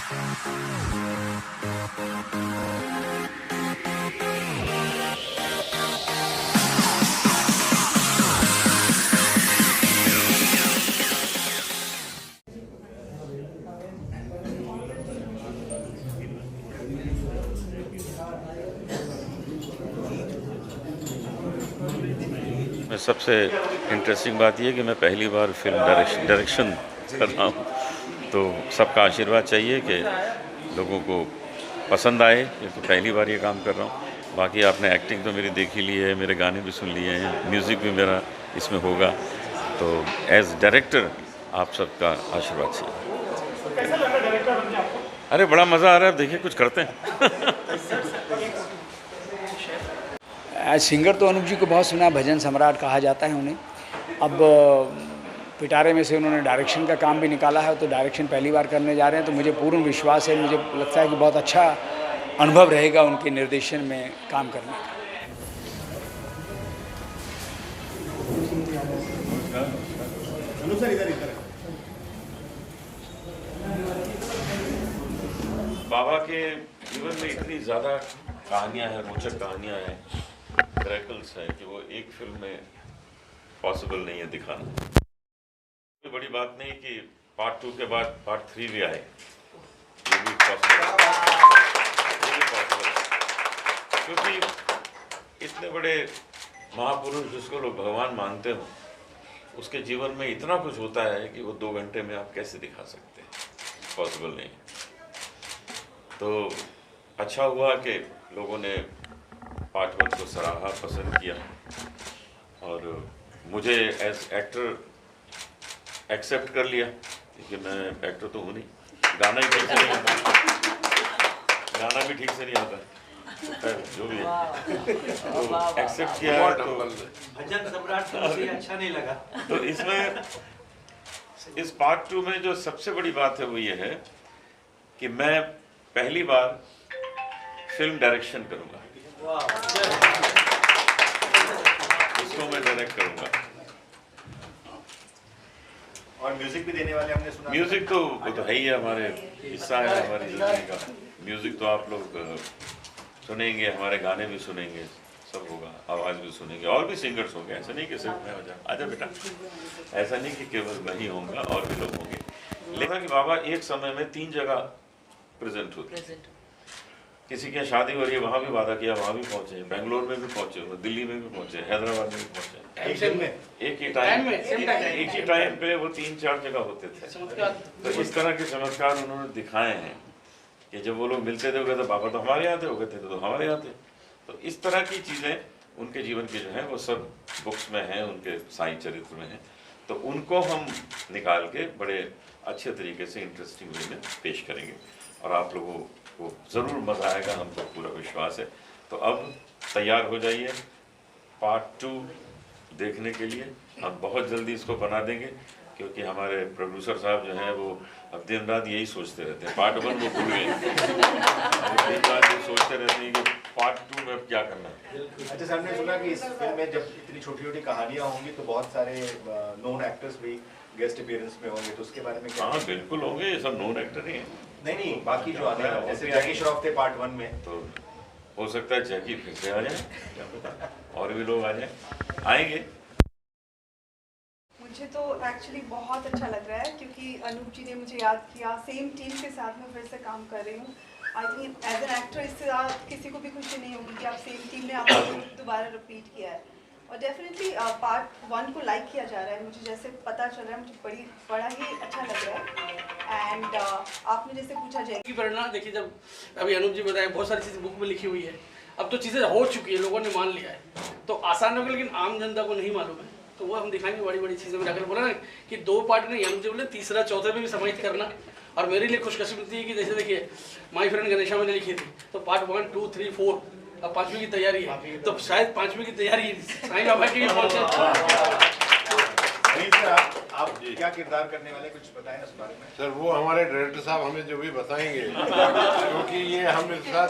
सबसे इंटरेस्टिंग बात यह है कि मैं पहली बार फिल्म डायरेक्शन कर रहा हूँ, तो सबका आशीर्वाद चाहिए कि लोगों को पसंद आए, क्योंकि पहली बार ये काम कर रहा हूँ। बाकी आपने एक्टिंग तो मेरी देख ही ली है, मेरे गाने भी सुन लिए हैं, म्यूज़िक भी मेरा इसमें होगा, तो एज डायरेक्टर आप सबका आशीर्वाद चाहिए। कैसा लगा डायरेक्टर बनके आपको? अरे बड़ा मज़ा आ रहा है, देखिए कुछ करते हैं। सिंगर तो अनूप जी को बहुत सुना, भजन सम्राट कहा जाता है उन्हें। अब पिटारे में से उन्होंने डायरेक्शन का काम भी निकाला है, तो डायरेक्शन पहली बार करने जा रहे हैं, तो मुझे पूर्ण विश्वास है, मुझे लगता है कि बहुत अच्छा अनुभव रहेगा उनके निर्देशन में काम करने का। बाबा के जीवन में इतनी ज़्यादा कहानियाँ हैं, रोचक कहानियाँ हैं, मिरेकल्स है कि वो एक फिल्म में पॉसिबल नहीं है दिखाना। कोई बड़ी बात नहीं कि पार्ट 2 के बाद पार्ट 3 भी आए, ये भी पॉसिबल, क्योंकि इतने बड़े महापुरुष जिसको लोग भगवान मानते हो, उसके जीवन में इतना कुछ होता है कि वो 2 घंटे में आप कैसे दिखा सकते हैं, पॉसिबल नहीं है। तो अच्छा हुआ कि लोगों ने पार्ट 1 को सराहा, पसंद किया, और मुझे एज एक्टर एक्सेप्ट कर लिया, क्योंकि मैं एक्टर तो हूँ नहीं, गाना ही ठीक से नहीं आता, गाना भी ठीक से नहीं आता, जो भी है तो एक्सेप्ट किया। तो भजन सम्राट तो मुझे अच्छा नहीं लगा। तो इसमें इस पार्ट 2 में जो सबसे बड़ी बात है वो ये है कि मैं पहली बार फिल्म डायरेक्शन करूँगा, इसको मैं डायरेक्ट करूँगा, और म्यूजिक भी देने वाले हमने सुना। म्यूजिक तो वो तो है ही है, हमारे हिस्सा है हमारी जिंदगी का। म्यूजिक तो आप लोग सुनेंगे, हमारे गाने भी सुनेंगे, सब होगा, आवाज़ भी सुनेंगे, और भी सिंगर्स होंगे, ऐसा नहीं कि सिर्फ मैं हो जाऊँ। आजा बेटा, ऐसा नहीं कि केवल मैं ही होऊंगा, और भी लोग होंगे। लेकिन कि बाबा एक समय में 3 जगह प्रेजेंट होते, किसी के शादी हो रही है वहाँ भी वादा किया, वहाँ भी पहुँचे, बेंगलोर में भी पहुँचे, दिल्ली में भी पहुँचे, हैदराबाद में भी पहुँचे, एक ही टाइम पे वो 3-4 जगह होते थे। तो इस तरह के चमत्कार उन्होंने दिखाए हैं कि जब वो लोग मिलते थे, वो कहते बाबा तो हमारे यहाँ थे, वो कहते तो हमारे यहाँ थे। तो इस तरह की चीज़ें उनके जीवन की जो है वो सब बुक्स में हैं, उनके साई चरित्र में हैं, तो उनको हम निकाल के बड़े अच्छे तरीके से इंटरेस्टिंग वे में पेश करेंगे, और आप लोगों को ज़रूर मज़ा आएगा, हमको पूरा विश्वास है। तो अब तैयार हो जाइए पार्ट 2 देखने के लिए, हम बहुत जल्दी इसको बना देंगे, क्योंकि हमारे प्रोड्यूसर साहब जो हैं वो अब दिन रात यही सोचते रहते हैं, पार्ट 1 वो भूल गए, दिन रात ये सोचते रहते हैं कि पार्ट 2 में अब क्या करना है। अच्छा सर, हमने सुना कि इस फिल्म में जब इतनी छोटी छोटी कहानियाँ होंगी तो बहुत सारे नोन एक्टर्स भी गेस्ट अपीयरेंस में होंगे, तो उसके बारे में क्या? हाँ बिल्कुल होंगे, ये सब नोन एक्टर ही हैं। नहीं, बाकी जो आने वाले जैसे जैकी श्रॉफ थे पार्ट 1 में, तो हो सकता है जैकी फिर से आ जाए, क्या पता और भी लोग आ जाए, आएंगे। मुझे तो एक्चुअली बहुत अच्छा लग रहा है, क्योंकि अनूप जी ने मुझे याद किया, सेम टीम के साथ मैं फिर से काम कर रही हूँ। I think as an actor इससे किसी को भी खुशी नहीं होगी कि आप सेम टीम ने आपको दोबारा रिपीट किया है, और डेफिनेटली पार्ट 1 को लाइक किया जा रहा है, मुझे जैसे पता चल रहा है, मुझे बड़ा ही अच्छा लग रहा है। एंड आपने जैसे पूछा जाए की प्रेरणा देखिए, जब अभी अनूप जी बताया बहुत सारी चीज़ें बुक में लिखी हुई है, अब तो चीज़ें हो चुकी है, लोगों ने मान लिया है, तो आसान होगा, लेकिन आम जनता को नहीं मालूम है, तो वो हम दिखाएंगे बड़ी बड़ी चीज़ें में जाकर। बोला ना कि 2 पार्ट नहीं, अनूप जी बोले तीसरा चौथे में भी समाहित करना। और मेरे लिए खुशकिस्मती है कि जैसे देखिए माई फ्रेंड गणेशा मैंने लिखी थी, तो पार्ट 1, 2, 3, 4, अब 5वीं की तैयारी है, तो शायद 5वीं की तैयारी साईं बाबा की भी पहुंचे। आप क्या किरदार करने वाले, कुछ बताएं इस बारे में। सर वो हमारे डायरेक्टर साहब हमें जो भी बताएंगे, क्योंकि ये हम इस साथ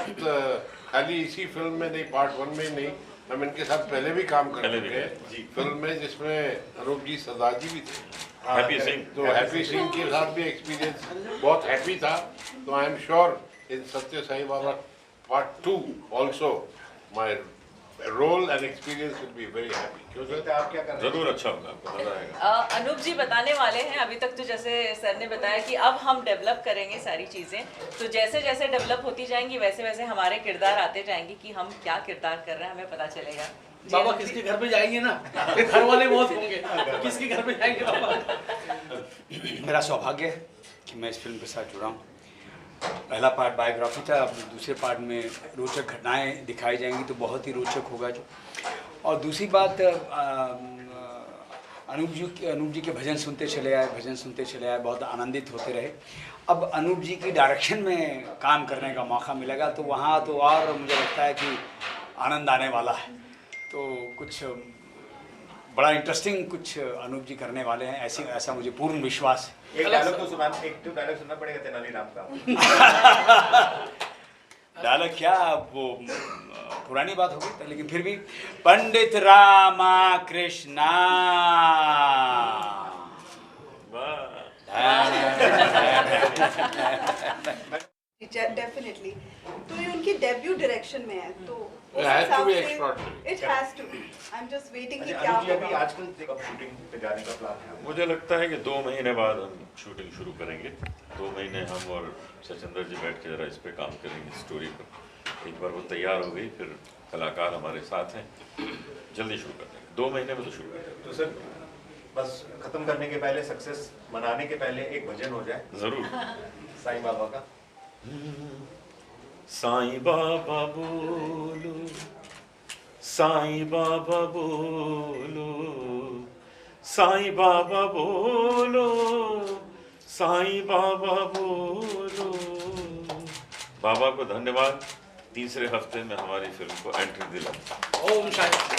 खाली इसी फिल्म में नहीं, पार्ट 1 में नहीं, हम इनके साथ पहले भी काम कर चुके हैं फिल्म में, जिसमें अनूप जी सरदार जी भी थे, हैप्पी सिंह, तो हैप्पी सिंह के साथ भी एक्सपीरियंस बहुत हैप्पी था, तो I am sure in Satya Sai Baba part 2 also my role and experience will be very happy. क्यों सर? आप क्या कर रहे हैं? जरूर अच्छा होगा, आपको मजा आएगा। अनूप जी बताने वाले हैं। अभी तक तो जैसे सर ने बताया कि अब हम डेवलप करेंगे सारी चीज़ें, तो जैसे जैसे डेवलप होती जाएंगी वैसे वैसे हमारे किरदार आते जाएंगे कि हम क्या किरदार कर रहे हैं, हमें पता चलेगा। बाबा किसके घर पे जाएंगे ना, घर वाले बहुत होंगे, तो किसके घर पे जाएंगे बाबा? मेरा सौभाग्य है कि मैं इस फिल्म के साथ जुड़ा हूँ। पहला पार्ट बायोग्राफी था, अब दूसरे पार्ट में रोचक घटनाएं दिखाई जाएंगी तो बहुत ही रोचक होगा जो। और दूसरी बात, अनूप जी के भजन सुनते चले आए, बहुत आनंदित होते रहे। अब अनूप जी की डायरेक्शन में काम करने का मौका मिलेगा तो वहाँ तो और मुझे लगता है कि आनंद आने वाला है। तो कुछ बड़ा इंटरेस्टिंग कुछ अनूप जी करने वाले हैं, ऐसा मुझे पूर्ण विश्वास है। एक डायलॉग सुनना पड़ेगा तेनालीराम का। डायलॉग क्या, वो पुरानी बात हो गई, लेकिन फिर भी पंडित रामा कृष्णा। डेफिनेटली, तो ये उनकी डेब्यू डायरेक्शन में है, तो It has to be extraordinary. It has to be. I am just waiting कि अच्छा, क्या अभी होगा। आजकल कब शूटिंग पे जाने का प्लान है? मुझे लगता है कि 2 महीने बाद हम शूटिंग शुरू करेंगे। 2 महीने हम और सचिंदर जी बैठ के जरा इस पे काम करेंगे, स्टोरी पर। एक बार वो तैयार हो गई फिर कलाकार हमारे साथ हैं, जल्दी शुरू कर देंगे। 2 महीने में तो शुरू कर देंगे। तो सर बस खत्म करने के पहले, सक्सेस मनाने के पहले एक भजन हो जाए जरूर। साईं बाबा का। साईं बाबा बोलो, साईं बाबा बोलो, साईं बाबा बोलो, साईं बाबा बोलो। बाबा को धन्यवाद, तीसरे हफ्ते में हमारी फिल्म को एंट्री दिला। ओम शांति।